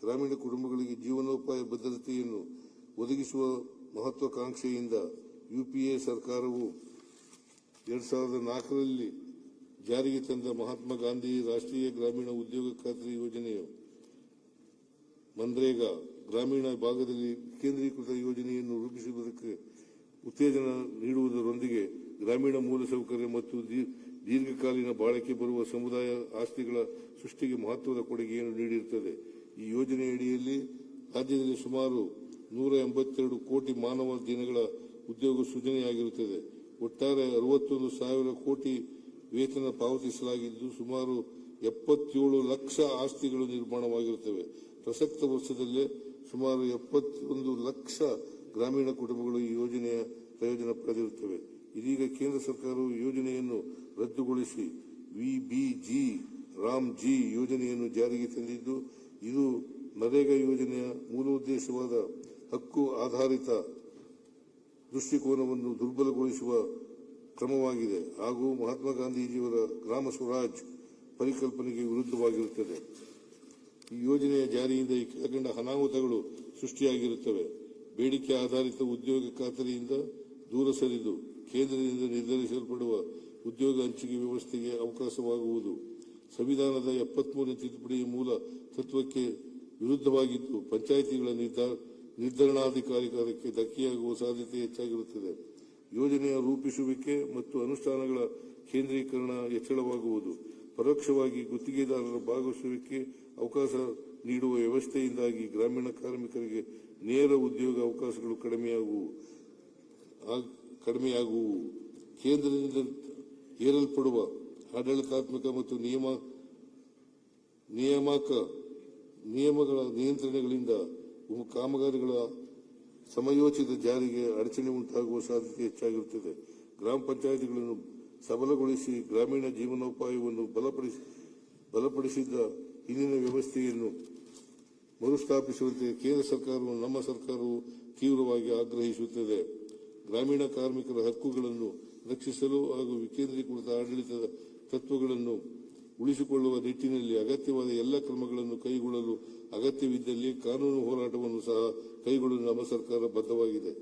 ಗ್ರಾಮೀಣ ಕುಟುಂಬಗಳಿಗೆ ಜೀವನೋಪಾಯ ಭದ್ರತೆಯನ್ನು ಒದಗಿಸುವ ಮಹತ್ವಾಕಾಂಕ್ಷೆಯಿಂದ ಯುಪಿಎ ಸರ್ಕಾರವು 2004ರಲ್ಲಿ ಜಾರಿಗೆ ತಂದ ಮಹಾತ್ಮ ಗಾಂಧಿ ರಾಷ್ಟ್ರೀಯ ಗ್ರಾಮೀಣ ಉದ್ಯೋಗ ಖಾತ್ರಿ ಯೋಜನೆಯು ಮನ್ರೇಗಾ ಗ್ರಾಮೀಣ ಭಾಗದಲ್ಲಿ ಕೇಂದ್ರೀಕೃತ ಯೋಜನೆಯನ್ನು ರೂಪಿಸುವುದಕ್ಕೆ ಉತ್ತೇಜನ ನೀಡುವುದರೊಂದಿಗೆ ಗ್ರಾಮೀಣ ಮೂಲಸೌಕರ್ಯ ಮತ್ತು ದೀರ್ಘಕಾಲೀನ ಬಾಳಿಕೆ ಬರುವ ಸಮುದಾಯ ಆಸ್ತಿಗಳ ಸೃಷ್ಟಿಗೆ ಮಹತ್ವದ ಕೊಡುಗೆಯನ್ನು ನೀಡಿರುತ್ತದೆ. ಈ ಯೋಜನೆಯಡಿಯಲ್ಲಿ ರಾಜ್ಯದಲ್ಲಿ ಸುಮಾರು 182 ಕೋಟಿ ಮಾನವ ದಿನಗಳ ಉದ್ಯೋಗ ಸೃಜನೆಯಾಗಿರುತ್ತದೆ. ಒಟ್ಟಾರೆ 61,000 ಕೋಟಿ ವೇತನ ಪಾವತಿಸಲಾಗಿದ್ದು ಸುಮಾರು 77 ಲಕ್ಷ ಆಸ್ತಿಗಳು ನಿರ್ಮಾಣವಾಗಿರುತ್ತವೆ. ಪ್ರಸಕ್ತ ವರ್ಷದಲ್ಲೇ ಸುಮಾರು 71 ಲಕ್ಷ ಗ್ರಾಮೀಣ ಕುಟುಂಬಗಳು ಈ ಯೋಜನೆಯ ಪ್ರಯೋಜನ ಪಡೆದಿರುತ್ತವೆ. ಇದೀಗ ಕೇಂದ್ರ ಸರ್ಕಾರವು ಯೋಜನೆಯನ್ನು ರದ್ದುಗೊಳಿಸಿ ವಿಬಿಜಿ ರಾಮ್ಜಿ ಯೋಜನೆಯನ್ನು ಜಾರಿಗೆ ತಂದಿದ್ದು, ಇದು ನರೇಗಾ ಯೋಜನೆಯ ಮೂಲ ಉದ್ದೇಶವಾದ ಹಕ್ಕು ಆಧಾರಿತ ದೃಷ್ಟಿಕೋನವನ್ನು ದುರ್ಬಲಗೊಳಿಸುವ ಕ್ರಮವಾಗಿದೆ ಹಾಗೂ ಮಹಾತ್ಮ ಗಾಂಧೀಜಿಯವರ ಗ್ರಾಮ ಸ್ವರಾಜ್ ಪರಿಕಲ್ಪನೆಗೆ ವಿರುದ್ಧವಾಗಿರುತ್ತದೆ. ಈ ಯೋಜನೆಯ ಜಾರಿಯಿಂದ ಈ ಕೆಳಕಂಡ ಅನಾಹುತಗಳು ಸೃಷ್ಟಿಯಾಗಿರುತ್ತವೆ. ಬೇಡಿಕೆ ಆಧಾರಿತ ಉದ್ಯೋಗ ಖಾತರಿಯಿಂದ ದೂರ ಸರಿದು ಕೇಂದ್ರದಿಂದ ನಿರ್ಧರಿಸಲ್ಪಡುವ ಉದ್ಯೋಗ ಹಂಚಿಕೆ ವ್ಯವಸ್ಥೆಗೆ ಅವಕಾಶವಾಗುವುದು. ಸಂವಿಧಾನದ 73ನೇ ತಿದ್ದುಪಡಿಯ ಮೂಲ ತತ್ವಕ್ಕೆ ವಿರುದ್ಧವಾಗಿದ್ದು ಪಂಚಾಯಿತಿಗಳ ನಿರ್ಧರಣಾಧಿಕಾರಕ್ಕೆ ಧಕ್ಕೆಯಾಗುವ ಸಾಧ್ಯತೆ ಹೆಚ್ಚಾಗಿರುತ್ತದೆ. ಯೋಜನೆಯ ರೂಪಿಸುವಿಕೆ ಮತ್ತು ಅನುಷ್ಠಾನಗಳ ಕೇಂದ್ರೀಕರಣ ಹೆಚ್ಚಳವಾಗುವುದು. ಪರೋಕ್ಷವಾಗಿ ಗುತ್ತಿಗೆದಾರರ ಭಾಗವಹಿಸುವಿಕೆ ಅವಕಾಶ ನೀಡುವ ವ್ಯವಸ್ಥೆಯಿಂದಾಗಿ ಗ್ರಾಮೀಣ ಕಾರ್ಮಿಕರಿಗೆ ನೇರ ಉದ್ಯೋಗ ಅವಕಾಶಗಳು ಕಡಿಮೆಯಾಗುವು. ಕೇಂದ್ರದಿಂದ ಹೇರಲ್ಪಡುವ ಆಡಳಿತಾತ್ಮಕ ಮತ್ತು ನಿಯಮಗಳ ನಿಯಂತ್ರಣಗಳಿಂದ ಕಾಮಗಾರಿಗಳ ಸಮಯೋಚಿತ ಜಾರಿಗೆ ಅಡಚಣೆ ಉಂಟಾಗುವ ಸಾಧ್ಯತೆ ಹೆಚ್ಚಾಗಿರುತ್ತದೆ. ಗ್ರಾಮ ಪಂಚಾಯಿತಿಗಳನ್ನು ಸಬಲಗೊಳಿಸಿ ಗ್ರಾಮೀಣ ಜೀವನೋಪಾಯವನ್ನು ಬಲಪಡಿಸಿದ್ದ ಹಿಂದಿನ ವ್ಯವಸ್ಥೆಯನ್ನು ಮರುಸ್ಥಾಪಿಸುವಂತೆ ಕೇಂದ್ರ ಸರ್ಕಾರವು ನಮ್ಮ ಸರ್ಕಾರವು ತೀವ್ರವಾಗಿ ಆಗ್ರಹಿಸುತ್ತದೆ. ಗ್ರಾಮೀಣ ಕಾರ್ಮಿಕರ ಹಕ್ಕುಗಳನ್ನು ರಕ್ಷಿಸಲು ಹಾಗೂ ವಿಕೇಂದ್ರೀಕೃತ ಆಡಳಿತದ ತತ್ವಗಳನ್ನು ಉಳಿಸಿಕೊಳ್ಳುವ ನಿಟ್ಟಿನಲ್ಲಿ ಅಗತ್ಯವಾದ ಎಲ್ಲ ಕ್ರಮಗಳನ್ನು ಕೈಗೊಳ್ಳಲು ಅಗತ್ಯವಿದ್ದಲ್ಲಿ ಕಾನೂನು ಹೋರಾಟವನ್ನು ಸಹ ಕೈಗೊಳ್ಳಲು ನಮ್ಮ ಸರ್ಕಾರ ಬದ್ಧವಾಗಿದೆ.